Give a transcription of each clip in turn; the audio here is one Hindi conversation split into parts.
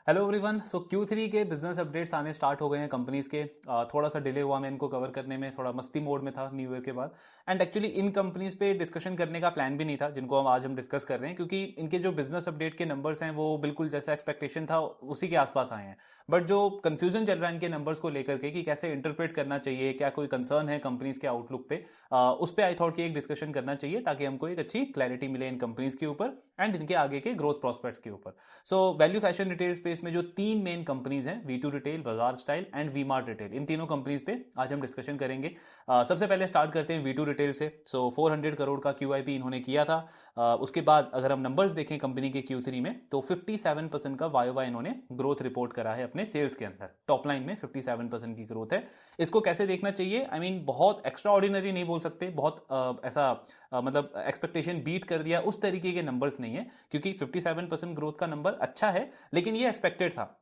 Hello everyone. सो Q3 के बिजनेस अपडेट्स आने स्टार्ट हो गए हैं कंपनीज के। थोड़ा सा डिले हुआ मैं इनको कवर करने में, थोड़ा मस्ती मोड में था न्यू ईयर के बाद। एंड एक्चुअली इन कंपनीज पे डिस्कशन करने का प्लान भी नहीं था जिनको आज हम डिस्कस कर रहे हैं, क्योंकि इनके जो बिजनेस अपडेट के नंबर्स हैं वो बिल्कुल जैसा एक्सपेक्टेशन था उसी के आसपास आए हैं। बट जो कंफ्यूजन चल रहा है इनके नंबर्स को लेकर के कि कैसे इंटरप्रेट करना चाहिए, क्या कोई कंसर्न है कंपनीज के आउटलुक पे, उस पर आई थॉट कि एक डिस्कशन करना चाहिए ताकि हमको एक अच्छी क्लैरिटी मिले इन कंपनीज के ऊपर एंड इनके आगे के ग्रोथ प्रोस्पेक्ट्स के ऊपर। So value fashion retail space में जो तीन मेन कंपनीज हैं, V two retail, Baazar style and V Mart retail, इन तीनों कंपनीज पे आज हम डिस्कशन करेंगे। सबसे पहले स्टार्ट करते हैं वी टू रिटेल से। 400 करोड़ का QIP इन्होंने किया था। उसके बाद अगर हम नंबर्स देखें कंपनी के Q3 में तो 57% का YOY इन्होंने ग्रोथ रिपोर्ट करा है अपने सेल्स के अंदर। टॉप लाइन में 57% की ग्रोथ है। इसको कैसे देखना चाहिए? आई मीन बहुत एक्स्ट्रा ऑर्डिनरी नहीं बोल सकते, बहुत ऐसा मतलब एक्सपेक्टेशन बीट कर दिया उस तरीके के नंबर्स नहीं है, क्योंकि 57% ग्रोथ का नंबर अच्छा है लेकिन ये एक्सपेक्टेड था।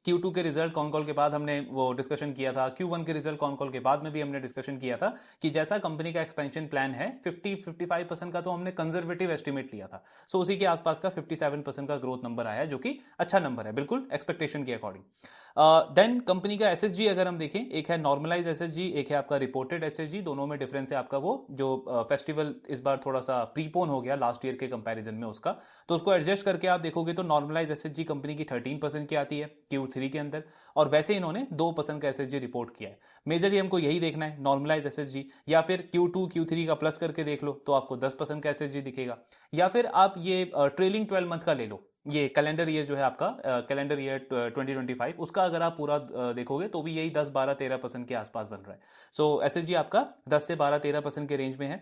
Q2 के रिजल्ट कॉन कॉल के बाद हमने वो डिस्कशन किया था, Q1 के रिजल्ट कॉन कॉल के बाद में भी हमने डिस्कशन किया था कि जैसा कंपनी का एक्सपेंशन प्लान है 50-55% का तो हमने कंजर्वेटिव एस्टिमेट लिया था। सो उसी के आसपास का 57% का ग्रोथ नंबर आया है, जो कि अच्छा नंबर है, बिल्कुल एक्सपेक्टेशन के अकॉर्डिंग। देन कंपनी का SSG अगर हम देखें, एक है नॉर्मलाइज SSG, एक है आपका रिपोर्टेड SSG। दोनों में डिफरेंस है आपका वो जो फेस्टिवल इस बार थोड़ा सा प्रीपोन हो गया लास्ट ईयर के कंपैरिजन में उसका, तो उसको एडजस्ट करके आप देखोगे तो नॉर्मलाइज SSG कंपनी की 13% की आती है Q3 के अंदर, और वैसे इन्होंने 2% का SSG रिपोर्ट किया है। मेजरली हमको यही देखना है, नॉर्मलाइज SSG, या फिर Q2 Q3 का प्लस करके देख लो तो आपको 10% का SSG दिखेगा, या फिर आप ये ट्रेलिंग 12 मंथ का ले लो, ये कैलेंडर ईयर जो है आपका, कैलेंडर ईयर 2025, उसका अगर आप पूरा देखोगे तो भी यही 10-12-13% के आसपास बन रहा है। सो SSG आपका 10 से 12-13% के रेंज में है।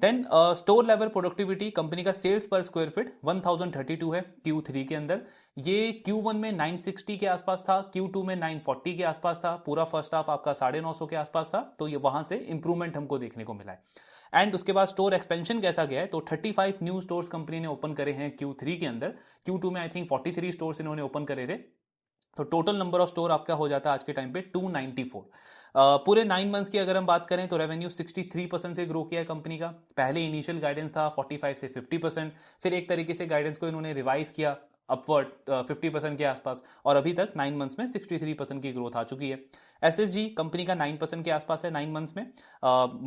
Then store level productivity, company का सेल्स पर स्क्वायर फीट 1032 है Q3 के अंदर। ये Q1 में 960 के आसपास था, Q2 में 940 के आसपास था, पूरा फर्स्ट हाफ आपका 950 के आसपास था, तो ये वहां से इंप्रूवमेंट हमको देखने को मिला है। एंड उसके बाद स्टोर एक्सपेंशन कैसा गया है, तो 35 न्यू स्टोर्स कंपनी ने ओपन करे हैं Q3 के अंदर। Q2 में आई थिंक 43 स्टोर्स इन्होंने ओपन करे थे, तो टोटल नंबर ऑफ स्टोर आपका हो जाता है आज के टाइम पे 294। पूरे 9 मंथ्स की अगर हम बात करें तो रेवेन्यू 63% से ग्रो किया है कंपनी का। पहले इनिशियल गाइडेंस था 45 से 50%, फिर एक तरीके से गाइडेंस को इन्होंने रिवाइज किया अपवर्ड 50% के आसपास, और अभी तक 9 मंथ्स में 63% की ग्रोथ आ चुकी है। SSG कंपनी का 9% के आसपास है 9 मंथ्स में।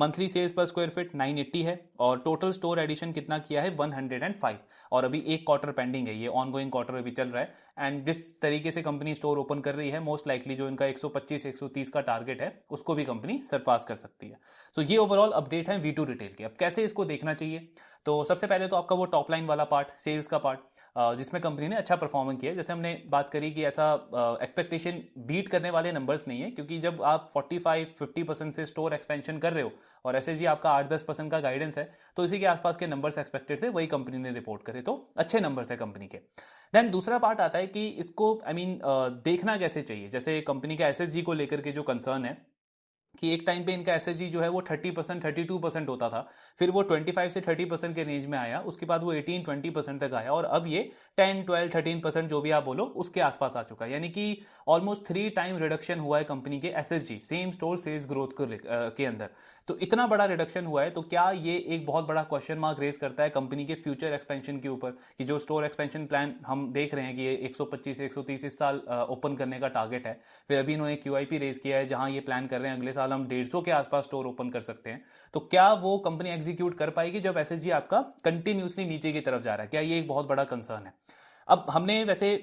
मंथली सेल्स पर स्क्वायर फीट 980 है, और टोटल स्टोर एडिशन कितना किया है 105, और अभी एक क्वार्टर पेंडिंग है, ये ऑनगोइंग क्वार्टर अभी चल रहा है। एंड जिस तरीके से कंपनी स्टोर ओपन कर रही है, मोस्ट लाइकली जो इनका 125-130 का टारगेट है उसको भी कंपनी सरपास कर सकती है। तो ये ओवरऑल अपडेट है वी टू रिटेल के। अब कैसे इसको देखना चाहिए, तो सबसे पहले तो आपका वो टॉप लाइन वाला पार्ट, सेल्स का पार्ट, जिसमें कंपनी ने अच्छा परफॉर्मेंस किया है। जैसे हमने बात करी कि ऐसा एक्सपेक्टेशन बीट करने वाले नंबर्स नहीं है, क्योंकि जब आप 45-50% से स्टोर एक्सपेंशन कर रहे हो और SSG आपका 8-10% का गाइडेंस है, तो इसी के आसपास के नंबर्स एक्सपेक्टेड थे, वही कंपनी ने रिपोर्ट करे, तो अच्छे नंबर्स है कंपनी के। देन दूसरा पार्ट आता है कि इसको आई मीन देखना कैसे चाहिए। जैसे कंपनी का SSG को लेकर के जो कंसर्न है कि एक टाइम पे इनका SSG जो है वो 30% 32% होता था, फिर वो 25 से 30% के रेंज में आया, उसके बाद वो 18-20% तक आया, और अब ये 10-12-13% जो भी आप बोलो उसके आसपास आ चुका है। यानी कि ऑलमोस्ट 3 टाइम रिडक्शन हुआ है कंपनी के SSG, same store sales growth के अंदर। तो इतना बड़ा रिडक्शन हुआ है, तो क्या ये एक बहुत बड़ा क्वेश्चन मार्क रेज करता है कंपनी के फ्यूचर एक्सपेंशन के ऊपर, कि जो स्टोर एक्सपेंशन प्लान हम देख रहे हैं कि ये 125 से 130 इस साल ओपन करने का टारगेट है, फिर अभी इन्होंने QIP रेज किया है जहां ये प्लान कर रहे हैं अगले साल हम 150 के आसपास स्टोर ओपन कर सकते हैं, तो क्या वो कंपनी एग्जीक्यूट कर पाएगी जब SSG आपका कंटिन्यूसली नीचे की तरफ जा रहा है? क्या ये एक बहुत बड़ा कंसर्न है? अब हमने वैसे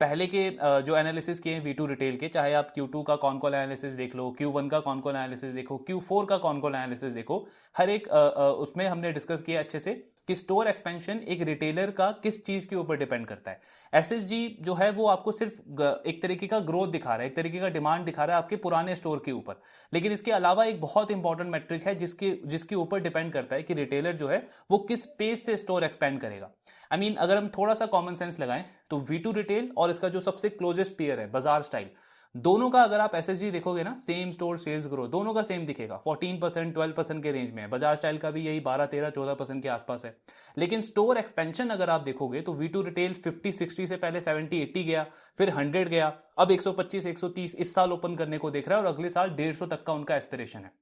पहले के जो एनालिसिस किए वी टू रिटेल के, चाहे आप Q2 का कॉन कॉल एनालिसिस देख लो, Q1 का कॉन कॉल एनालिसिस देखो, Q4 का कॉन कॉल एनालिसिस देखो, हर एक उसमें हमने डिस्कस किया अच्छे से कि स्टोर एक्सपेंशन एक रिटेलर का किस चीज के ऊपर डिपेंड करता है। SSG जो है वो आपको सिर्फ एक तरीके का ग्रोथ दिखा रहा है, एक तरीके का डिमांड दिखा रहा है आपके पुराने स्टोर के ऊपर, लेकिन इसके अलावा एक बहुत इंपॉर्टेंट मेट्रिक है जिसके ऊपर डिपेंड करता है कि रिटेलर जो है वो किस पेस से स्टोर एक्सपेंड करेगा। आई मीन अगर हम थोड़ा सा कॉमन सेंस लगाएं तो वी टू रिटेल और इसका जो सबसे क्लोजेस्ट पेयर है बाजार स्टाइल, दोनों का अगर आप SSG देखोगे ना, सेम स्टोर सेल्स ग्रोथ दोनों का सेम दिखेगा, 14% 12% के रेंज में है। बाजार स्टाइल का भी यही 12-13-14% के आसपास है। लेकिन स्टोर एक्सपेंशन अगर आप देखोगे तो वी टू रिटेल 50-60 से पहले 70-80 गया, फिर 100 गया, अब 125-130 इस साल ओपन करने को देख रहा है, और अगले साल 150 तक का उनका एस्पिरेशन है।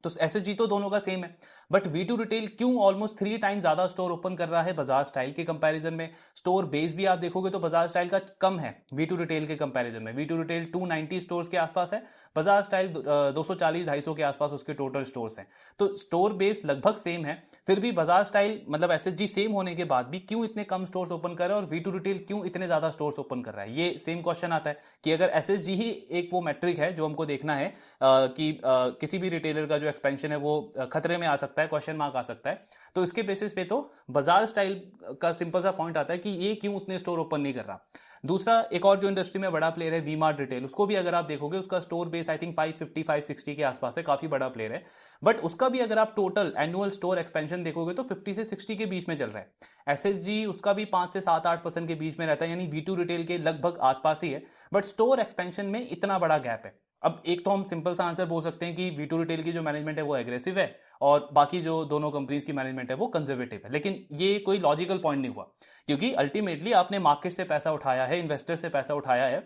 तो एसएसजी तो दोनों का सेम है, बट वी टू रिटेल क्यों ऑलमोस्ट 3 टाइम ज्यादा स्टोर ओपन कर रहा है बजाज स्टाइल के कंपैरिजन में? स्टोर बेस भी आप देखोगे तो बजाज स्टाइल का कम है वी टू रिटेल के कंपैरिजन में। वी टू रिटेल 290 स्टोर्स के आसपास है, बजाज स्टाइल 240-250 के आसपास उसके टोटल स्टोर्स हैं। तो स्टोर बेस लगभग सेम है, फिर भी बजाज स्टाइल मतलब एसएसजी सेम होने के बाद भी क्यों इतने कम स्टोर्स ओपन कर रहा है और वी टू रिटेल क्यों इतने ज्यादा स्टोर्स ओपन कर रहा है? ये सेम क्वेश्चन आता है कि अगर एसएसजी ही एक वो मैट्रिक है जो हमको देखना है कि किसी भी रिटेलर का जो एक्सपेंशन है वो खतरे में आ सकता है, क्वेश्चन मार्क आ सकता है, तो इसके बेसिस पे तो बजाज स्टाइल का सिंपल सा पॉइंट आता है कि ये क्यों उतने स्टोर ओपन नहीं कर रहा। दूसरा, एक और जो इंडस्ट्री में बड़ा प्लेयर है वी मार्ट रिटेल, उसको भी अगर आप देखोगे उसका स्टोर बेस आई थिंक 550-560 के आसपास है, काफी बड़ा प्लेयर है, बट उसका भी अगर आप टोटल एनुअल स्टोर एक्सपेंशन देखोगे तो 50 से 60 के बीच में चल रहा है। एसएसजी उसका भी 5 से 7-8% के बीच में रहता है, यानी वी टू रिटेल के लगभग आसपास ही है, बट स्टोर एक्सपेंशन में इतना बड़ा गैप है। अब एक तो हम सिंपल सा आंसर बोल सकते हैं कि वी टू रिटेल की जो मैनेजमेंट है वो एग्रेसिव है और बाकी जो दोनों कंपनीज की मैनेजमेंट है वो कंजर्वेटिव है, लेकिन ये कोई लॉजिकल पॉइंट नहीं हुआ, क्योंकि अल्टीमेटली आपने मार्केट से पैसा उठाया है, इन्वेस्टर से पैसा उठाया है,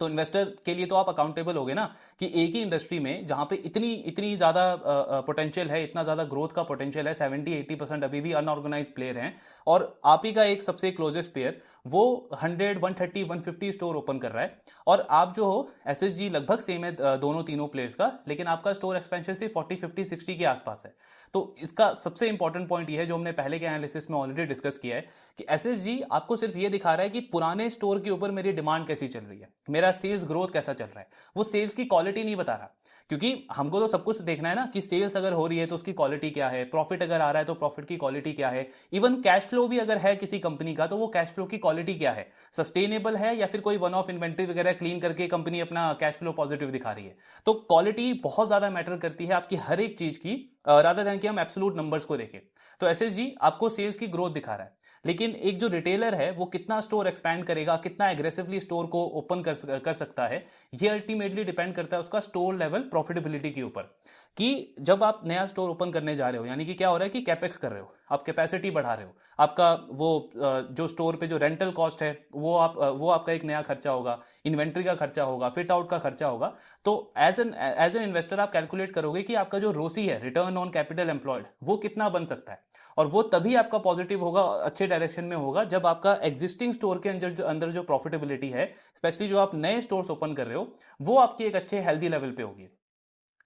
तो इन्वेस्टर के लिए तो आप अकाउंटेबल होगे ना कि एक ही इंडस्ट्री में जहां पे इतनी इतनी ज्यादा पोटेंशियल है, इतना ज्यादा ग्रोथ का पोटेंशियल है, 70-80% अभी भी अनऑर्गेनाइज प्लेयर हैं, और आप ही का एक सबसे क्लोजेस्ट प्लेयर वो 100, 130, 150 स्टोर ओपन कर रहा है, और आप जो हो एसएसजी लगभग सेम है दोनों तीनों प्लेयर्स का, लेकिन आपका स्टोर एक्सपेंशन सिर्फ 40, 50, 60 के आसपास है। तो इसका सबसे इंपॉर्टेंट पॉइंट ये है जो हमने पहले के एनालिसिस में ऑलरेडी डिस्कस किया है कि एसएसजी आपको सिर्फ ये दिखा रहा है कि पुराने स्टोर के ऊपर मेरी डिमांड कैसी चल रही है, मेरा सेल्स ग्रोथ कैसा चल रहा है, वो सेल्स की क्वालिटी नहीं बता रहा, क्योंकि हमको तो सब कुछ देखना है ना कि सेल्स अगर हो रही है तो उसकी क्वालिटी क्या है, प्रॉफिट अगर आ रहा है तो प्रॉफिट की क्वालिटी क्या है, इवन कैश फ्लो भी अगर है किसी कंपनी का तो वो कैश फ्लो की क्वालिटी क्या है, सस्टेनेबल है या फिर कोई वन ऑफ इन्वेंट्री वगैरह क्लीन करके कंपनी अपना कैश फ्लो पॉजिटिव दिखा रही है। तो क्वालिटी बहुत ज्यादा मैटर करती है आपकी हर एक चीज की, रादर देन कि हम एब्सोल्यूट नंबर्स को देखें। तो एसएसजी आपको सेल्स की ग्रोथ दिखा रहा है, लेकिन एक जो रिटेलर है वो कितना स्टोर एक्सपैंड करेगा, कितना एग्रेसिवली स्टोर को ओपन कर सकता है, ये अल्टीमेटली डिपेंड करता है उसका स्टोर लेवल प्रॉफिटेबिलिटी के ऊपर। कि जब आप नया स्टोर ओपन करने जा रहे हो, यानी कि क्या हो रहा है कि कैपेक्स कर रहे हो, आप कैपेसिटी बढ़ा रहे हो, आपका वो जो स्टोर पे जो रेंटल कॉस्ट है वो आपका एक नया खर्चा होगा, इन्वेंट्री का खर्चा होगा, फिट आउट का खर्चा होगा। तो एज एन इन्वेस्टर आप कैलकुलेट करोगे कि आपका जो रोसी है, रिटर्न ऑन कैपिटल एम्प्लॉयड, वो कितना बन सकता है, और वो तभी आपका पॉजिटिव होगा, अच्छे डायरेक्शन में होगा, जब आपका एग्जिस्टिंग स्टोर के अंदर जो प्रॉफिटेबिलिटी है, स्पेशली जो आप नए स्टोर्स ओपन कर रहे हो, वो आपकी एक अच्छे हेल्दी लेवल पे होगी।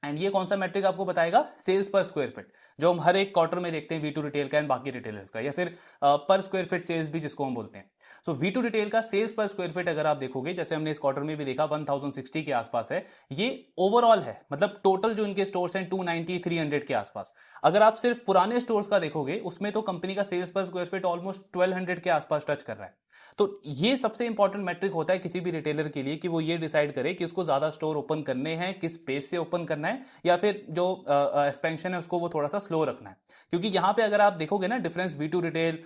एंड ये कौन सा मैट्रिक आपको बताएगा? सेल्स पर स्क्वायर फीट, जो हम हर एक क्वार्टर में देखते हैं वी टू रिटेल का एंड बाकी रिटेलर्स का, या फिर पर स्क्वायर फीट सेल्स भी जिसको हम बोलते हैं। सो वी टू रिटेल का सेल्स पर स्क्वायर फीट अगर आप देखोगे, जैसे हमने इस क्वार्टर में भी देखा 1060 के आसपास है, ये ओवरऑल है, मतलब टोटल जो इनके स्टोर्स हैं 290-300 के आसपास। अगर आप सिर्फ पुराने स्टोर्स का देखोगे उसमें तो कंपनी का सेल्स पर स्क्वायर फीट ऑलमोस्ट 1200 के आसपास टच कर रहा है। तो ये सबसे इंपॉर्टेंट मैट्रिक होता है किसी भी रिटेलर के लिए कि वो ये डिसाइड करे कि उसको ज्यादा स्टोर ओपन करने हैं, किस पेस से ओपन करना है, या फिर जो एक्सपेंशन है उसको वो थोड़ा सा स्लो रखना है। क्योंकि यहां पे अगर आप देखोगे ना difference we two retail,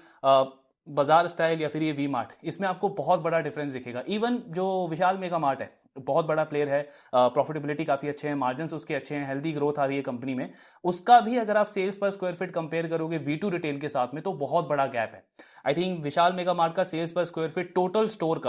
Baazar style या फिर ये वी मार्ट, इसमें आपको बहुत बड़ा डिफरेंस दिखेगा। इवन जो विशाल मेगा मार्ट है, बहुत बड़ा प्लेयर है, प्रॉफिटेबिलिटी काफी अच्छे हैं, मार्जिन उसके अच्छे हैं, हेल्दी ग्रोथ आ रही है कंपनी में, उसका भी अगर आप सेल्स पर स्क्वायर फीट कंपेयर करोगे वी टू रिटेल के साथ में तो बहुत बड़ा गैप है। I think Vishal mega mart का सेल्स पर square feet total store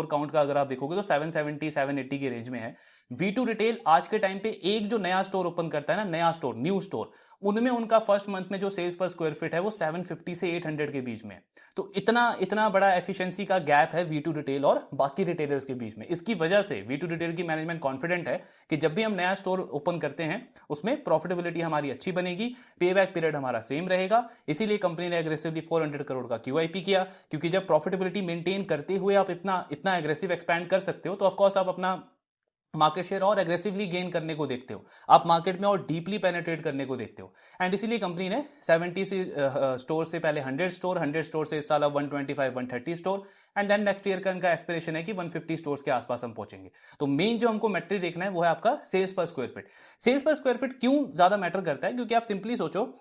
count का अगर आप देखोगे तो 770-780 के रेंज में है। वी टू रिटेल आज के टाइम पे एक जो नया स्टोर ओपन करता है ना, नया स्टोर, न्यू स्टोर, उनमें उनका फर्स्ट मंथ में जो सेल्स पर स्क्वायर फीट है वो 750 से 800 के बीच में है। तो इतना बड़ा एफिशिएंसी का गैप है वी टू रिटेल और बाकी रिटेलर्स के बीच में। इसकी वजह से वी टू रिटेल की मैनेजमेंट कॉन्फिडेंट है कि जब भी हम नया स्टोर ओपन करते हैं उसमें प्रॉफिटेबिलिटी हमारी अच्छी बनेगी, पे बैक पीरियड हमारा सेम रहेगा। इसीलिए कंपनी ने एग्रेसिवली 400 करोड़ का क्यूआईपी किया, क्योंकि जब प्रॉफिटेबिलिटी मेंटेन करते हुए आप इतना एग्रेसिव एक्सपैंड कर सकते हो तो ऑफकोर्स आप अपना मार्केट शेयर और एग्रेसिवली गेन करने को देखते हो, आप मार्केट में और डीपली पेनिट्रेट करने को देखते हो। एंड इसीलिए कंपनी ने 70 से स्टोर से पहले 100 स्टोर से इस साल अब 125-130 store, and then next year का इनका एस्पिरेशन है कि 150 स्टोर्स के आसपास हम पहुंचेंगे। तो मेन जो हमको मैट्रिक देखना है वो है आपका सेल्स पर स्क्वायर फीट। सेल्स पर स्क्वायर फीट क्यों ज्यादा मैटर करता है? क्योंकि आप सिंपली सोचो,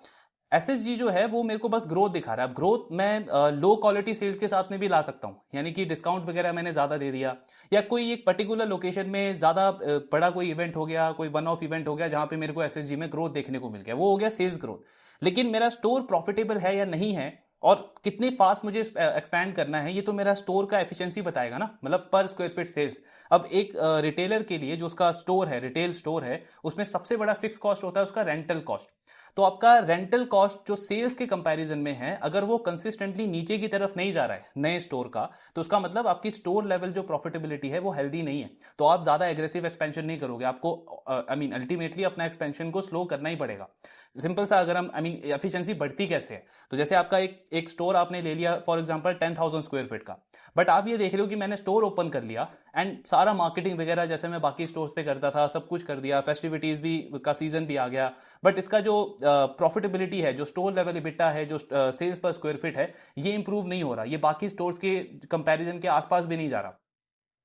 एसएसजी जो है वो मेरे को बस ग्रोथ दिखा रहा है। अब ग्रोथ मैं लो क्वालिटी सेल्स के साथ में भी ला सकता हूं, यानी कि डिस्काउंट वगैरह मैंने ज्यादा दे दिया, या कोई एक पर्टिकुलर लोकेशन में ज्यादा बड़ा कोई इवेंट हो गया, कोई वन ऑफ इवेंट हो गया जहां पे मेरे को एसएसजी में ग्रोथ देखने को मिल गया, वो हो गया सेल्स ग्रोथ। लेकिन मेरा स्टोर प्रॉफिटेबल है या नहीं है और कितने फास्ट मुझे एक्सपैंड करना है, ये तो मेरा स्टोर का एफिशिएंसी बताएगा ना, मतलब पर स्क्वायर फीट सेल्स। अब एक रिटेलर के लिए जो उसका स्टोर है, रिटेल स्टोर है, उसमें सबसे बड़ा फिक्स कॉस्ट होता है उसका रेंटल कॉस्ट। तो आपका रेंटल कॉस्ट जो सेल्स के कंपैरिजन में है, अगर वो कंसिस्टेंटली नीचे की तरफ नहीं जा रहा है नए स्टोर का, तो उसका मतलब आपकी स्टोर लेवल जो प्रॉफिटेबिलिटी है वो हेल्दी नहीं है। तो आप ज्यादा एग्रेसिव एक्सपेंशन नहीं करोगे, आपको अल्टीमेटली अपना एक्सपेंशन को स्लो करना ही पड़ेगा। सिंपल सा, अगर हम एफिशिएंसी बढ़ती कैसे है, तो जैसे आपका एक स्टोर आपने ले लिया फॉर एग्जांपल 10,000 स्क्वायर फीट का, बट आप ये देख रहे हो कि मैंने स्टोर ओपन कर लिया एंड सारा मार्केटिंग वगैरह जैसे मैं बाकी स्टोर्स पे करता था सब कुछ कर दिया, फेस्टिविटीज भी का सीजन भी आ गया, बट इसका जो प्रॉफिटेबिलिटी है, जो स्टोर लेवल इबिटा है, जो सेल्स पर स्क्वायर फीट है, ये इंप्रूव नहीं हो रहा, ये बाकी स्टोर्स के कंपैरिजन के आसपास भी नहीं जा रहा।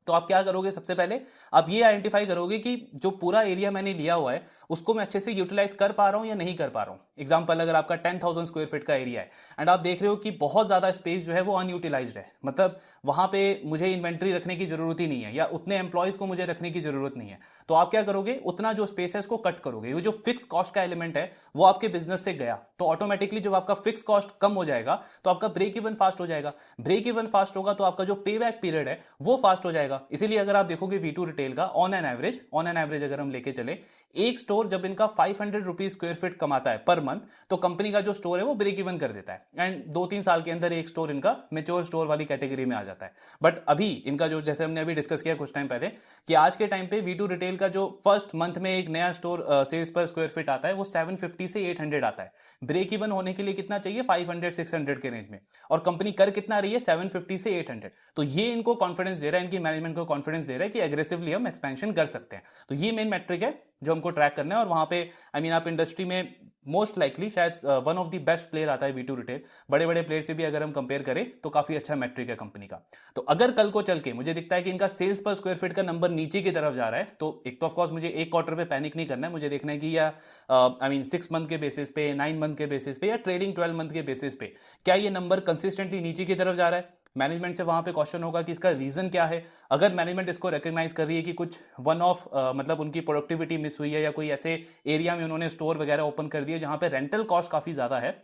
तो आप क्या करोगे, सबसे पहले आप ये आइडेंटिफाई करोगे कि जो पूरा एरिया मैंने लिया हुआ है उसको मैं अच्छे से यूटिलाइज कर पा रहा हूं या नहीं कर पा रहा हूं। एग्जांपल, अगर आपका 10,000 स्क्वायर फीट का एरिया है एंड आप देख रहे हो कि बहुत ज्यादा स्पेस जो है वो अनयूटिलाइज्ड है, मतलब वहां पे मुझे इन्वेंट्री रखने की जरूरत ही नहीं है या उतने एम्प्लॉयज को मुझे रखने की जरूरत नहीं है, तो आप क्या करोगे, उतना जो स्पेस है उसको कट करोगे। वो जो फिक्स कॉस्ट का एलिमेंट है वो आपके बिजनेस से गया, तो ऑटोमेटिकली जब आपका फिक्स कॉस्ट कम हो जाएगा तो आपका ब्रेक इवन फास्ट हो जाएगा। ब्रेक इवन फास्ट होगा तो आपका जो पे बैक पीरियड है वो फास्ट हो जाएगा। इसीलिए अगर आप देखोगे V2 रिटेल का ऑन एन एवरेज अगर हम लेके चले, एक स्टोर जब इनका 500 रुपीज स्क्वायर फीट कमाता है पर मंथ, तो कंपनी का जो स्टोर है वो ब्रेक इवन कर देता है एंड 2-3 साल के अंदर एक स्टोर इनका मेच्योर स्टोर वाली कैटेगरी में आ जाता है। बट अभी इनका जो, जैसे हमने अभी डिस्कस किया कुछ टाइम पहले, कि आज के टाइम पे V2 रिटेल का जो फर्स्ट मंथ में एक नया स्टोर सेल्स पर स्क्वायर फीट आता है वो 750 से 800 आता है। ब्रेक इवन होने के लिए कितना चाहिए, 500-600 के रेंज में, और कंपनी कर कितना रही है, 750 से 800। तो ये इनको कॉन्फिडेंस दे रहा है, इनकी मैनेजमेंट को कॉन्फिडेंस दे रहा है कि एग्रेसिवली हम एक्सपेंशन कर सकते हैं। तो ये मेन मैट्रिक है जो हमको ट्रैक करना है, और वहां पे आप इंडस्ट्री में मोस्ट लाइकली शायद one of the best player आता है V2 रिटेल। बड़े बड़े प्लेयर से भी अगर हम कंपेयर करें तो काफी अच्छा मैट्रिक है कंपनी का। तो अगर कल को चल के मुझे दिखता है कि इनका सेल्स पर स्क्वायर फीट का नंबर नीचे की तरफ जा रहा है, तो एक तो ऑफकोर्स मुझे एक क्वार्टर पे पैनिक नहीं करना है, मुझे देखना है कि या 6 मंथ के बेसिस पे, 9 मंथ के बेसिस पे, या ट्रेलिंग 12 मंथ के बेसिस पे क्या ये नंबर कंसिस्टेंटली नीचे की तरफ जा रहा है। मैनेजमेंट से वहां पे क्वेश्चन होगा कि इसका रीजन क्या है। अगर मैनेजमेंट इसको रिकॉग्नाइज कर रही है कि कुछ वन ऑफ मतलब उनकी प्रोडक्टिविटी मिस हुई है, या कोई ऐसे एरिया में उन्होंने स्टोर वगैरह ओपन कर दिया जहां पे रेंटल कॉस्ट काफी ज्यादा है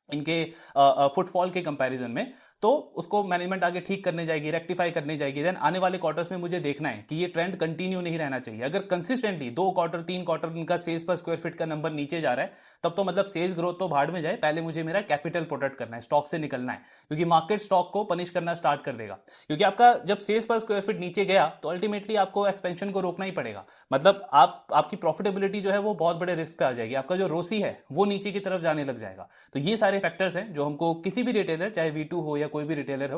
इनके फुटफॉल के कंपैरिजन में, तो उसको मैनेजमेंट आगे ठीक करने जाएगी, रेक्टिफाई करने जाएगी। देन आने वाले क्वार्टर्स में मुझे देखना है कि ये ट्रेंड कंटिन्यू नहीं रहना चाहिए। अगर कंसिस्टेंटली 2 क्वार्टर 3 क्वार्टर इनका सेल्स पर स्क्वायर फीट का नंबर नीचे जा रहा है, तब तो मतलब सेल्स ग्रोथ तो भाड़ में जाए, पहले मुझे मेरा कैपिटल प्रोटेक्ट करना है, स्टॉक से निकलना है, क्योंकि मार्केट स्टॉक को पनिश करना स्टार्ट कर देगा। क्योंकि आपका जब सेल्स पर स्क्वायर फीट नीचे गया तो अल्टीमेटली आपको एक्सपेंशन को रोकना ही पड़ेगा, मतलब आपकी प्रॉफिटेबिलिटी जो है वो बहुत बड़े रिस्क पे आ जाएगी, आपका जो रोसी है वो नीचे की तरफ जाने लग जाएगा। तो ये सारे फैक्टर्स हैं जो हमको किसी भी रिटेलर, चाहे V2 हो या कोई भी रिटेलर हो,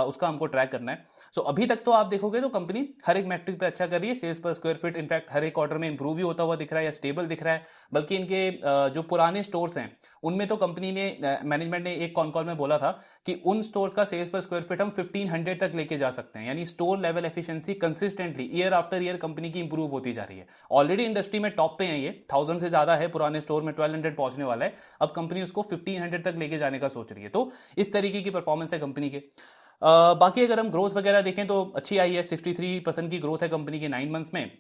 उसका हमको ट्रैक करना है। सो अभी तक तो आप देखोगे तो कंपनी हर एक मैट्रिक पे अच्छा कर रही है, सेल्स पर स्क्वायर फीट इनफैक्ट हर एक क्वार्टर में इंप्रूव भी होता हुआ दिख रहा है या स्टेबल दिख रहा है। बल्कि इनके जो पुराने स्टोर्स हैं उनमें तो कंपनी ने, मैनेजमेंट ने एक कॉन कॉल में बोला था कि उन स्टोर्स का सेल्स पर स्क्वायर फीट हम 1500 तक लेके जा सकते हैं, यानी store level efficiency consistently year after year company की इंप्रूव होती जा रही है। ऑलरेडी इंडस्ट्री में टॉप पे है, ये 1000 से ज्यादा है, पुराने स्टोर में 1200 पहुंचने वाला है, अब कंपनी उसको 1500 तक लेके जाने का सोच रही है। तो इस तरीके की परफॉर्मेंस है कंपनी के। बाकी अगर हम ग्रोथ वगैरह देखें तो अच्छी आई है, 63% की ग्रोथ है कंपनी के 9 मंथ्स में।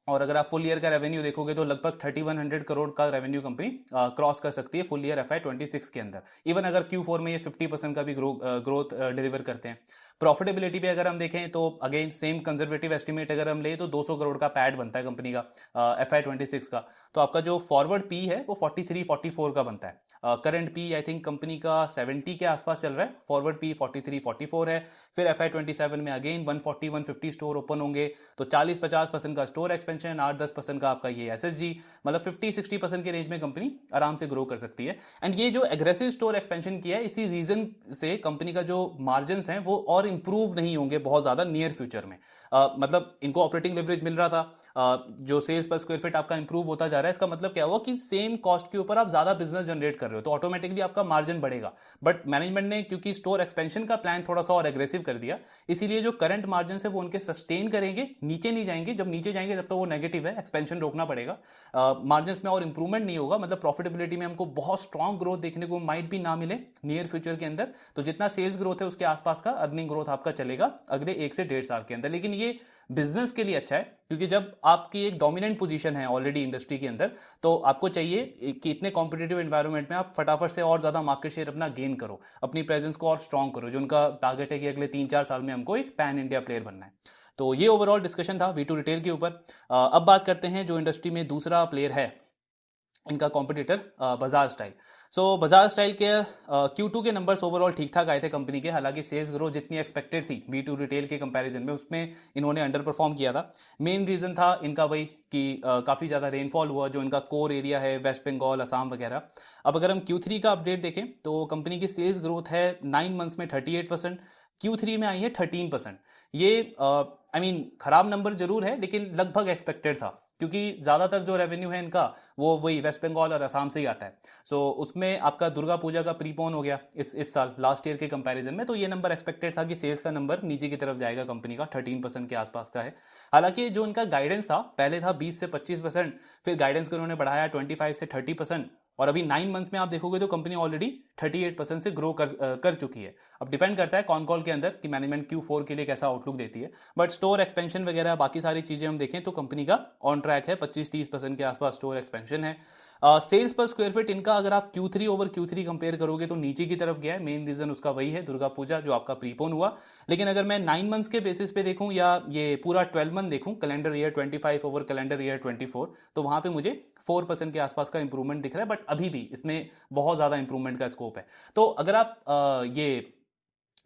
और अगर आप फुल ईयर का रेवेन्यू देखोगे तो लगभग 3100 करोड़ का रेवेन्यू कंपनी क्रॉस कर सकती है फुल ईयर FY26 के अंदर। इवन अगर Q4 में ये 50% का भी ग्रोथ डिलीवर करते हैं। प्रॉफिटेबिलिटी पे अगर हम देखें तो अगेन सेम कंजर्वेटिव एस्टिमेट अगर हम ले तो 200 करोड़ का पैड बनता है कंपनी का FY26 का। तो आपका जो फॉरवर्ड पी है वो 43-44 का बनता है। Current P I think company का 70 के आसपास चल रहा है, फॉरवर्ड पी 43-44 है। फिर FY27 में अगेन 140-150 स्टोर ओपन होंगे, तो 40-50% का स्टोर एक्सपेंशन, 8-10% का आपका ये SSG, मतलब 50-60% के रेंज में कंपनी आराम से ग्रो कर सकती है। एंड ये जो एग्रेसिव स्टोर एक्सपेंशन किया है, इसी रीजन से कंपनी का जो मार्जिन है वो और इंप्रूव नहीं होंगे बहुत ज्यादा नियर फ्यूचर में। मतलब इनको ऑपरेटिंग लेवरेज मिल रहा था, जो सेल्स पर स्क्वायर फीट आपका इंप्रूव होता जा रहा है, इसका मतलब क्या हुआ कि सेम कॉस्ट के ऊपर आप ज्यादा बिजनेस जनरेट कर रहे हो, तो ऑटोमेटिकली आपका मार्जिन बढ़ेगा। बट मैनेजमेंट ने क्योंकि स्टोर एक्सपेंशन का प्लान थोड़ा सा और एग्रेसिव कर दिया, इसीलिए जो करंट मार्जिन है वो उनके सस्टेन करेंगे, नीचे नहीं जाएंगे। जब नीचे जाएंगे तब तो वो नेगेटिव है, एक्सपेंशन रोकना पड़ेगा, मार्जिन में और इंप्रूवमेंट नहीं होगा। मतलब प्रॉफिटेबिलिटी में हमको बहुत स्ट्रॉन्ग ग्रोथ देखने को माइट भी ना मिले नियर फ्यूचर के अंदर। तो जितना सेल्स ग्रोथ है उसके आसपास का अर्निंग ग्रोथ आपका चलेगा अगले 1 से 1.5 साल के अंदर। लेकिन ये बिजनेस के लिए अच्छा है, क्योंकि जब आपकी एक डोमिनेंट पोजीशन है ऑलरेडी इंडस्ट्री के अंदर, तो आपको चाहिए कि इतने कॉम्पिटिटिव एनवायरनमेंट में आप फटाफट से और ज्यादा मार्केट शेयर अपना गेन करो, अपनी प्रेजेंस को और स्ट्रॉन्ग करो, जो उनका टारगेट है कि अगले 3-4 साल में हमको एक पैन इंडिया प्लेयर बनना है। तो ये ओवरऑल डिस्कशन था V2 रिटेल के ऊपर। अब बात करते हैं जो इंडस्ट्री में दूसरा प्लेयर है, इनका कॉम्पिटिटर बजाज स्टाइल। सो बजाज स्टाइल के Q2 के नंबर्स ओवरऑल ठीक ठाक आए थे कंपनी के, हालांकि सेल्स ग्रोथ जितनी एक्सपेक्टेड थी V2 रिटेल के कंपैरिजन में उसमें इन्होंने अंडर परफॉर्म किया था। मेन रीजन था इनका वही कि काफ़ी ज़्यादा रेनफॉल हुआ, जो इनका कोर एरिया है वेस्ट बंगाल, असम वगैरह। अब अगर हम Q3 का अपडेट देखें तो कंपनी की सेल्स ग्रोथ है 9 मंथ्स में 38%, Q3 में आई है 13%। ये आई मीन खराब नंबर जरूर है लेकिन लगभग एक्सपेक्टेड था, क्योंकि ज्यादातर जो रेवेन्यू है इनका वो वही वेस्ट बंगाल और असम से ही आता है। सो उसमें आपका दुर्गा पूजा का प्रीपोन हो गया इस साल लास्ट ईयर के कंपैरिजन में, तो ये नंबर एक्सपेक्टेड था कि सेल्स का नंबर नीचे की तरफ जाएगा कंपनी का, 13% के आसपास का है। हालांकि जो इनका गाइडेंस था पहले था 20 से 25%, फिर गाइडेंस को इन्होंने बढ़ाया 25 से 30%, और अभी 9 मंथ्स में आप देखोगे तो कंपनी ऑलरेडी 38% से ग्रो कर चुकी है। अब डिपेंड करता है कॉन कॉल के अंदर कि मैनेजमेंट Q4 के लिए कैसा आउटलुक देती है, बट स्टोर एक्सपेंशन वगैरह बाकी सारी चीजें हम देखें तो कंपनी का ऑन ट्रैक है, 25-30% के आसपास स्टोर एक्सपेंशन है। सेल्स पर स्क्वायर फीट इनका अगर आप Q3 ओवर Q3 कंपेयर करोगे तो नीचे की तरफ गया है। मेन रीजन उसका वही है दुर्गा पूजा जो आपका प्रीपोन हुआ। लेकिन अगर मैं 9 मंथ्स के बेसिस पे देखूं या ये पूरा 12 मंथ देखूं, calendar year 25 over calendar year 24, तो वहां पे मुझे 4% के आसपास का इंप्रूवमेंट दिख रहा है, बट अभी भी इसमें बहुत ज्यादा इंप्रूवमेंट का स्कोप है। तो अगर आप ये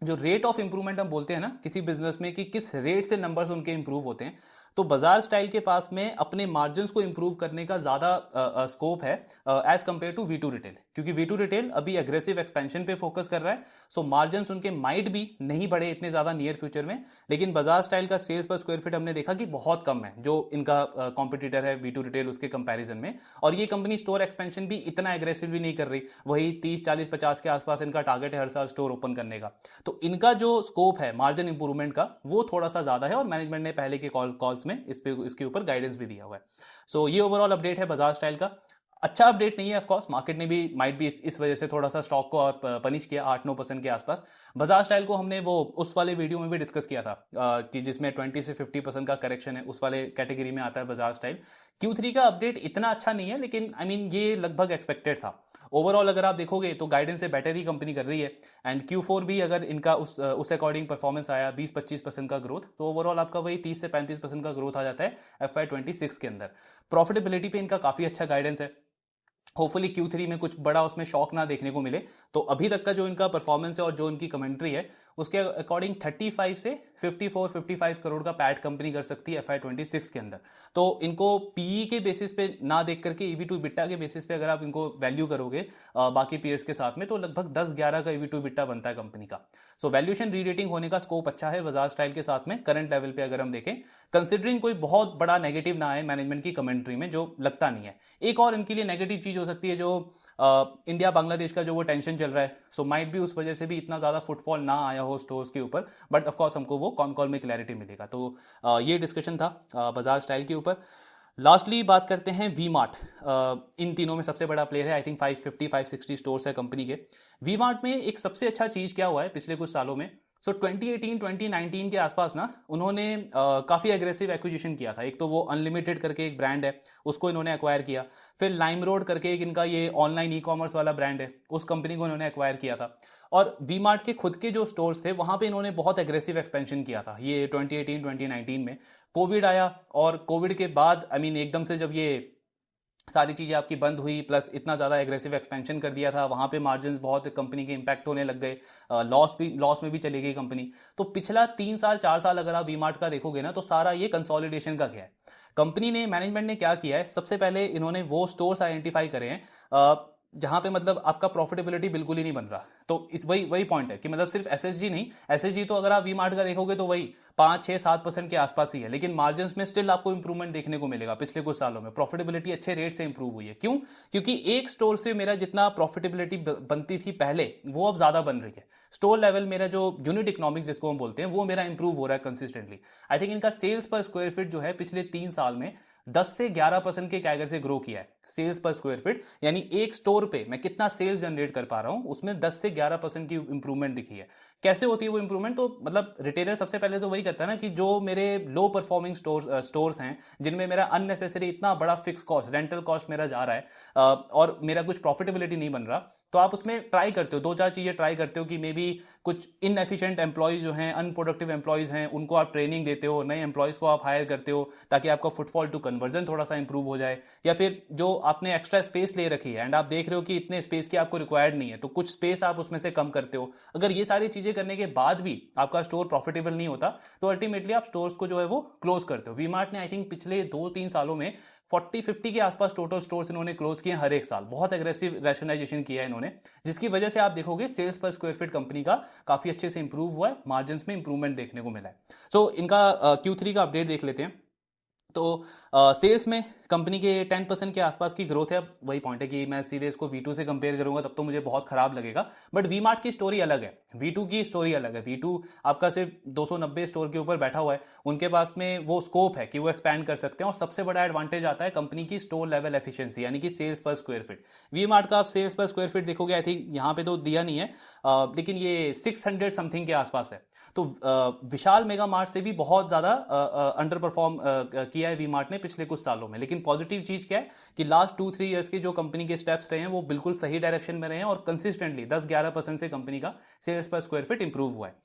जो रेट ऑफ इंप्रूवमेंट हम बोलते हैं ना किसी बिजनेस में कि किस रेट से नंबर्स उनके इंप्रूव होते हैं, तो बजाज स्टाइल के पास में अपने मार्जिन्स को इंप्रूव करने का ज्यादा स्कोप है as compare to V2 retail, क्योंकि V2 रिटेल अभी एग्रेसिव एक्सपेंशन पे फोकस कर रहा है। सो मार्जिन्स उनके माइट भी नहीं बढ़े इतने ज्यादा नियर फ्यूचर में, लेकिन बजाज स्टाइल का सेल्स पर स्क्वायर फीट हमने देखा कि बहुत कम है जो इनका कॉम्पिटिटर है V2 रिटेल उसके कंपेरिजन में। और ये कंपनी स्टोर एक्सपेंशन भी इतना एग्रेसिवली नहीं कर रही, वही 30-40-50 के आसपास इनका टारगेट है हर साल स्टोर ओपन करने का। तो इनका जो स्कोप है मार्जिन इंप्रूवमेंट का वो थोड़ा सा ज्यादा है, और मैनेजमेंट ने पहले के कॉल्स में इसके ऊपर गाइडेंस भी दिया हुआ है। सो ये ओवरऑल अपडेट है बजाज स्टाइल का। अच्छा अपडेट नहीं है, ऑफ कोर्स मार्केट ने भी माइट भी इस वजह से थोड़ा सा स्टॉक को और पनिश किया 8-9% के आसपास। बजाज स्टाइल को हमने वो उस वाले वीडियो में भी डिस्कस किया था कि जिसमें 20 से 50% का करेक्शन है, उस वाले कैटेगरी में आता है बजाज स्टाइल। Q3 का अपडेट इतना अच्छा नहीं है, लेकिन आई मीन ये लगभग एक्सपेक्टेड था। ओवरऑल अगर आप देखोगे तो गाइडेंस से बेटर ही कंपनी कर रही है, एंड Q4 भी अगर इनका उस अकॉर्डिंग परफॉर्मेंस आया 20-25% का ग्रोथ, तो ओवरऑल आपका वही 30 से 35% का ग्रोथ आ जाता है FY26 के अंदर। प्रॉफिटेबिलिटी पे इनका काफी अच्छा गाइडेंस है, होपफुली Q3 में कुछ बड़ा उसमें शॉक ना देखने को मिले। तो अभी तक का जो इनका परफॉर्मेंस है और जो इनकी कमेंट्री है उसके अकॉर्डिंग 35 से 54-55 करोड़ का पैट कंपनी कर सकती है FY26 के अंदर। तो इनको पीई के बेसिस पे ना देख करके EV to EBITDA के बेसिस पे अगर आप इनको वैल्यू करोगे बाकी पीयर्स के साथ में, तो लगभग 10-11 का EV to EBITDA बनता है कंपनी का। सो वैल्यूएशन रीरेटिंग होने का स्कोप अच्छा है बजाज स्टाइल के साथ में करंट लेवल पे अगर हम देखें, कंसिडरिंग कोई बहुत बड़ा नेगेटिव ना आए मैनेजमेंट की कमेंट्री में, जो लगता नहीं है। एक और इनके लिए नेगेटिव चीज हो सकती है जो इंडिया बांग्लादेश का जो वो टेंशन चल रहा है, सो माइट भी उस वजह से भी इतना ज्यादा फुटफॉल ना आया हो स्टोर्स के ऊपर, बट ऑफ कोर्स हमको वो कॉन कॉल में क्लैरिटी मिलेगा। तो ये डिस्कशन था बजाज स्टाइल के ऊपर। लास्टली बात करते हैं वी मार्ट। इन तीनों में सबसे बड़ा प्लेयर है, आई थिंक 550-560 स्टोर्स है कंपनी के। वी मार्ट में एक सबसे अच्छा चीज क्या हुआ है पिछले कुछ सालों में, सो 2018-2019 के आसपास ना उन्होंने काफी एग्रेसिव एक्विजिशन किया था। एक तो वो अनलिमिटेड करके एक ब्रांड है, उसको इन्होंने एक्वायर किया। फिर लाइम रोड करके एक इनका ये ऑनलाइन ई कॉमर्स वाला ब्रांड है, उस कंपनी को इन्होंने एक्वायर किया था। और वी मार्ट के खुद के जो स्टोर्स थे वहां पे इन्होंने बहुत एग्रेसिव एक्सपेंशन किया था ये 2018-2019 में। कोविड आया, और कोविड के बाद आई मीन एकदम से जब ये सारी चीजें आपकी बंद हुई, प्लस इतना ज्यादा एग्रेसिव एक्सपेंशन कर दिया था, वहां पे मार्जिन बहुत कंपनी के इंपैक्ट होने लग गए, लॉस में भी चली गई कंपनी। तो पिछला 3-4 साल अगर आप वी मार्ट का देखोगे ना, तो सारा ये कंसोलिडेशन का गया है। कंपनी ने, मैनेजमेंट ने क्या किया है, सबसे पहले इन्होंने वो स्टोर्स आइडेंटिफाई करे हैं जहां पे मतलब आपका प्रॉफिटेबिलिटी बिल्कुल ही नहीं बन रहा। तो इस वही पॉइंट है कि मतलब सिर्फ एसएसजी नहीं, एसएसजी तो अगर आप वी मार्ट का देखोगे तो वही 5-6-7% के आसपास ही है, लेकिन मार्जिन में स्टिल आपको इंप्रूवमेंट देखने को मिलेगा। पिछले कुछ सालों में प्रॉफिटेबिलिटी अच्छे रेट से इंप्रूव हुई है। क्यों? क्योंकि एक स्टोर से मेरा जितना प्रॉफिटेबिलिटी बनती थी पहले, वो अब ज्यादा बन रही है। स्टोर लेवल मेरा जो यूनिट इकोनॉमिक्स जिसको हम बोलते हैं, वो मेरा इंप्रूव हो रहा है कंसिस्टेंटली। आई थिंक इनका सेल्स पर स्क्वायर फीट जो है पिछले 3 साल में 10 से 11% के कैगर से ग्रो किया है। सेल्स पर स्क्वायर फीट, यानी एक स्टोर पे मैं कितना सेल्स जनरेट कर पा रहा हूं, उसमें 10 से 11% की इंप्रूवमेंट दिखी है। कैसे होती है वो इंप्रूवमेंट? तो मतलब रिटेलर सबसे पहले तो वही करता है ना कि जो मेरे लो परफॉर्मिंग स्टोर्स हैं, जिनमें मेरा अननेसेसरी इतना बड़ा फिक्स कॉस्ट, रेंटल कॉस्ट मेरा जा रहा है, और मेरा कुछ प्रॉफिटेबिलिटी नहीं बन रहा, तो आप उसमें ट्राई करते हो, दो चार चीजें ट्राई करते हो कि मे बी कुछ इनएफिशिएंट एम्प्लॉयज जो हैं, अनप्रोडक्टिव एम्प्लॉयज हैं, उनको आप ट्रेनिंग देते हो, नए एम्प्लॉयज को आप हायर करते हो ताकि आपका फुटफॉल टू कन्वर्जन थोड़ा सा इंप्रूव हो जाए। या फिर जो आपने एक्स्ट्रा स्पेस ले रखी है एंड आप देख रहे हो कि इतने स्पेस की आपको रिक्वायर्ड नहीं है, तो कुछ स्पेस आप उसमें से कम करते हो। अगर ये सारी चीजें करने के बाद भी आपका स्टोर प्रॉफिटेबल नहीं होता, तो अल्टीमेटली आप स्टोर्स को जो है वो क्लोज करते हो। वी मार्ट ने आई थिंक पिछले 2-3 सालों में 40-50 के आसपास टोटल स्टोर्स इन्होंने क्लोज किए हर एक साल। बहुत एग्रेसिव रैशनलाइजेशन किया है इन्होंने, जिसकी वजह से आप देखोगे सेल्स पर स्क्वायर फीट कंपनी का काफी अच्छे से इंप्रूव हुआ है, मार्जिन में इंप्रूवमेंट देखने को मिला है। सो इनका Q3 का अपडेट देख लेते हैं। तो सेल्स में कंपनी के 10% के आसपास की ग्रोथ है। अब वही पॉइंट है कि मैं सीधे इसको V2 से कंपेयर करूंगा तब तो मुझे बहुत खराब लगेगा, बट वी मार्ट की स्टोरी अलग है, V2 की स्टोरी अलग है। V2 आपका सिर्फ 290 स्टोर के ऊपर बैठा हुआ है, उनके पास में वो स्कोप है कि वो एक्सपैंड कर सकते हैं, और सबसे बड़ा एडवांटेज आता है कंपनी की स्टोर लेवल एफिशिएंसी, यानी कि सेल्स पर स्क्वायर फीट। वी मार्ट का आप सेल्स पर स्क्वायर फीट देखोगे, आई थिंक यहाँ पे तो दिया नहीं है, लेकिन ये 600 समथिंग के आसपास है। तो विशाल मेगा मार्ट से भी बहुत ज्यादा अंडर परफॉर्म किया है वी मार्ट ने पिछले कुछ सालों में। लेकिन पॉजिटिव चीज क्या है कि लास्ट 2-3 ईयर्स के जो कंपनी के स्टेप्स रहे हैं वो बिल्कुल सही डायरेक्शन में रहे हैं, और कंसिस्टेंटली 10-11% से कंपनी का सेल्स पर स्क्वायर फीट इंप्रूव हुआ है।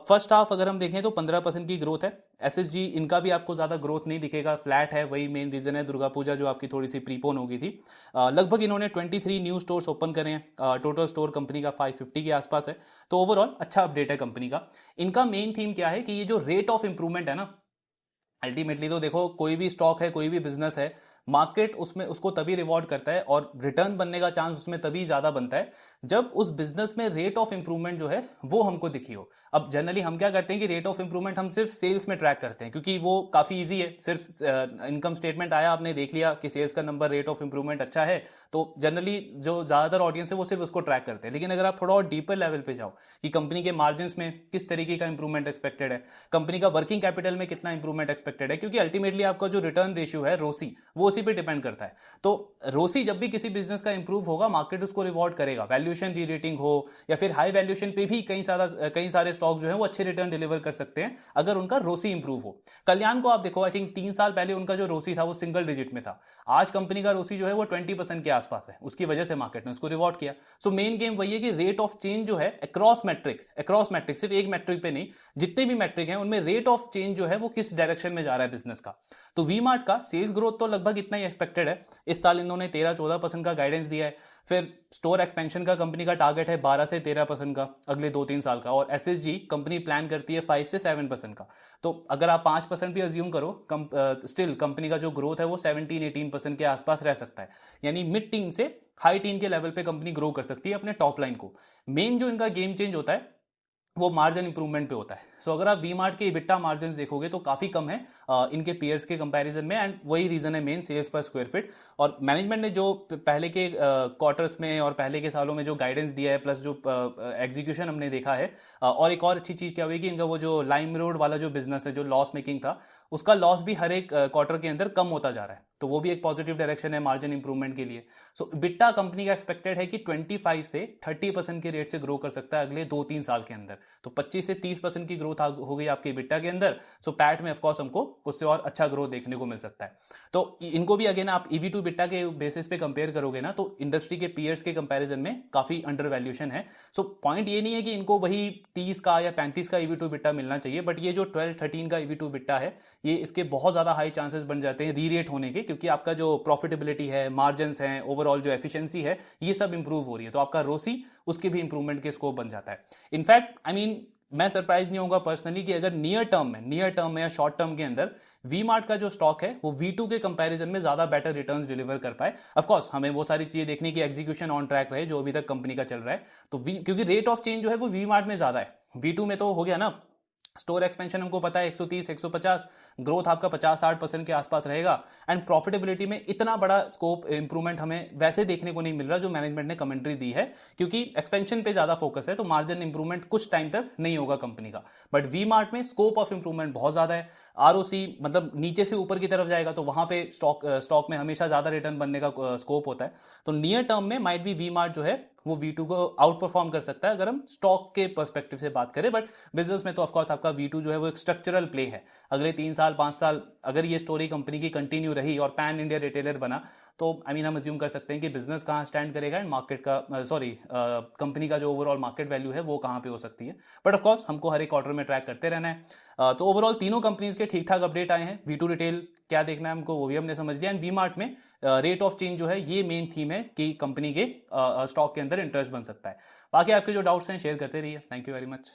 फर्स्ट हाफ अगर हम देखें तो 15% की ग्रोथ है। SSG इनका भी आपको ज्यादा ग्रोथ नहीं दिखेगा, फ्लैट है, वही मेन रीजन है दुर्गा पूजा जो आपकी थोड़ी सी प्रीपोन हो गई थी। लगभग इन्होंने 23 न्यू स्टोर्स ओपन करे हैं, टोटल स्टोर कंपनी का 550 के आसपास है। तो ओवरऑल अच्छा अपडेट है कंपनी का। इनका मेन थीम क्या है कि ये जो रेट ऑफ इंप्रूवमेंट है ना, अल्टीमेटली तो देखो कोई भी स्टॉक है, कोई भी बिजनेस है, मार्केट उसमें उसको तभी रिवॉर्ड करता है और रिटर्न बनने का चांस उसमें तभी ज्यादा बनता है जब उस बिजनेस में रेट ऑफ इंप्रूवमेंट जो है वो हमको दिखी हो। अब जनरली हम क्या करते हैं कि रेट ऑफ इंप्रूवमेंट हम सिर्फ सेल्स में ट्रैक करते हैं, क्योंकि वो काफी इजी है। सिर्फ इनकम स्टेटमेंट आया, आपने देख लिया कि सेल्स का नंबर, रेट ऑफ इंप्रूवमेंट अच्छा है, तो जनरली जो ज्यादातर ऑडियंस है वो सिर्फ उसको ट्रैक करते हैं। लेकिन अगर आप थोड़ा और डीपर लेवल पे जाओ कि कंपनी के मार्जिन में किस तरीके का इंप्रूवमेंट एक्सपेक्टेड है, कंपनी का वर्किंग कैपिटल में कितना इंप्रूवमेंट एक्सपेक्टेड है, क्योंकि अल्टीमेटली आपका जो रिटर्न रेशियो है रोसी, वो उसी पे डिपेंड करता है। तो रोसी जब भी किसी बिजनेस का इंप्रूव होगा, मार्केट उसको रिवॉर्ड करेगा। वैल्यूएशन री रेटिंग हो या फिर हाई वैल्यूएशन पे भी कई सारे स्टॉक जो है वो अच्छे रिटर्न डिलीवर कर सकते हैं अगर उनका रोसी इंप्रूव हो। कल्याण को आप देखो, आई थिंक 3 साल पहले उनका जो रोसी था वो सिंगल डिजिट में था। आज कंपनी का रोसी जो है वो 20% के आसपास है, उसकी वजह से मार्केट ने उसको रिवॉर्ड किया। सो मेन गेम वही है कि रेट ऑफ चेंज जो है अक्रॉस मैट्रिक, सिर्फ एक मैट्रिक पे नहीं, जितने भी मैट्रिक हैं उनमें रेट ऑफ चेंज जो है वो किस डायरेक्शन में जा रहा है बिजनेस का। तो वी मार्ट का सेल्स ग्रोथ तो लगभग इतना ही एक्सपेक्टेड है। इस साल इन्होंने 13-14% का गाइडेंस दिया है। फिर स्टोर एक्सपेंशन का कंपनी का टारगेट है 12 से 13% का अगले 2-3 साल का, और SSG कंपनी प्लान करती है 5 से 7% का। तो अगर आप 5% भी अज्यूम करो, स्टिल कंपनी का जो ग्रोथ है वो 17-18% के आसपास रह सकता है, यानी मिड टीन से हाई टीन के लेवल पे कंपनी ग्रो कर सकती है अपने टॉप लाइन को। मेन जो इनका गेम चेंज होता है वो मार्जिन इंप्रूवमेंट पे होता है। सो अगर आप वी मार्ट के इबिट्टा मार्जिन देखोगे तो काफी कम है इनके पीयर्स के कंपैरिजन में, एंड वही रीजन है मेन, सेल्स पर स्क्वायर फीट। और मैनेजमेंट ने जो पहले के क्वार्टर्स में और पहले के सालों में जो गाइडेंस दिया है, प्लस जो एग्जीक्यूशन हमने देखा है, और एक और अच्छी चीज क्या हुई कि इनका वो जो लाइम रोड वाला जो बिजनेस है जो लॉस मेकिंग था, उसका लॉस भी हर एक क्वार्टर के अंदर कम होता जा रहा है, तो वो भी एक पॉजिटिव डायरेक्शन है मार्जिन इंप्रूवमेंट के लिए। सो बिट्टा कंपनी का एक्सपेक्टेड है कि 25 से 30% के रेट से ग्रो कर सकता है अगले 2-3 साल के अंदर। तो 25 से 30% की ग्रोथ हो गई आपके बिट्टा के अंदर। सो पैट में ऑफकोर्स हमको उससे और अच्छा ग्रोथ देखने को मिल सकता है। तो इनको भी अगेन आप EV टू बिट्टा के बेसिस पे कंपेयर करोगे ना, तो इंडस्ट्री के पीयर्स के कंपैरिजन में काफी अंडर वैल्यूएशन है। सो पॉइंट ये नहीं है कि इनको वही 30 का या 35 का EV टू बिट्टा मिलना चाहिए, बट ये जो 12-13 का EV टू बिट्टा है, ये इसके बहुत ज्यादा हाई चांसेस बन जाते हैं री रेट होने के, क्योंकि आपका जो प्रॉफिटेबिलिटी है, मार्जिन है, ओवरऑल जो एफिशिएंसी है, ये सब इंप्रूव हो रही है, तो आपका रोसी उसके भी इंप्रूवमेंट के स्कोप बन जाता है। इनफैक्ट आई मीन मैं सरप्राइज नहीं होगा पर्सनली कि अगर नियर टर्म में या शॉर्ट टर्म के अंदर वी मार्ट का जो स्टॉक है वो V2 के कंपैरिजन में ज्यादा बेटर रिटर्न्स डिलीवर कर पाए। ऑफ कोर्स हमें वो सारी चीजें देखने की, एग्जीक्यूशन ऑन ट्रैक रहे जो अभी तक कंपनी का चल रहा है, तो क्योंकि रेट ऑफ चेंज जो है वो वी मार्ट में ज्यादा है, V2 में तो हो गया ना स्टोर एक्सपेंशन हमको पता है 130 150, ग्रोथ आपका 50-60% के आसपास रहेगा, एंड प्रॉफिटेबिलिटी में इतना बड़ा स्कोप इंप्रूवमेंट हमें वैसे देखने को नहीं मिल रहा जो मैनेजमेंट ने कमेंट्री दी है, क्योंकि एक्सपेंशन पे ज्यादा फोकस है, तो मार्जिन इंप्रूवमेंट कुछ टाइम तक नहीं होगा कंपनी का। बट वी मार्ट में स्कोप ऑफ इंप्रूवमेंट बहुत ज्यादा है। आरओसी मतलब नीचे से ऊपर की तरफ जाएगा, तो वहां पे स्टॉक में हमेशा ज्यादा रिटर्न बनने का स्कोप होता है। तो नियर टर्म में माइट बी वी मार्ट जो है वो V2 को आउट परफॉर्म कर सकता है अगर हम स्टॉक के पर्सपेक्टिव से बात करें। बट बिजनेस में तो ऑफकोर्स आपका V2 जो है वो एक स्ट्रक्चरल प्ले है। अगले 3 साल 5 साल अगर ये स्टोरी कंपनी की कंटिन्यू रही और पैन इंडिया रिटेलर बना, तो आई मीन हम अज्यूम कर सकते हैं कि बिजनेस कहाँ स्टैंड करेगा एंड मार्केट का कंपनी का जो ओवरऑल मार्केट वैल्यू है वो कहाँ पे हो सकती है। बट ऑफकोर्स हमको हर एक क्वार्टर में ट्रैक करते रहना है। तो ओवरऑल तीनों कंपनीज के ठीक ठाक अपडेट आए हैं। V2 रिटेल क्या देखना है हमको वो भी हमने समझ लिया, एंड वी मार्ट में रेट ऑफ चेंज जो है ये मेन थीम है कि कंपनी के स्टॉक के अंदर इंटरेस्ट बन सकता है। बाकी आपके जो डाउट्स हैं शेयर करते रहिए। Thank you very much.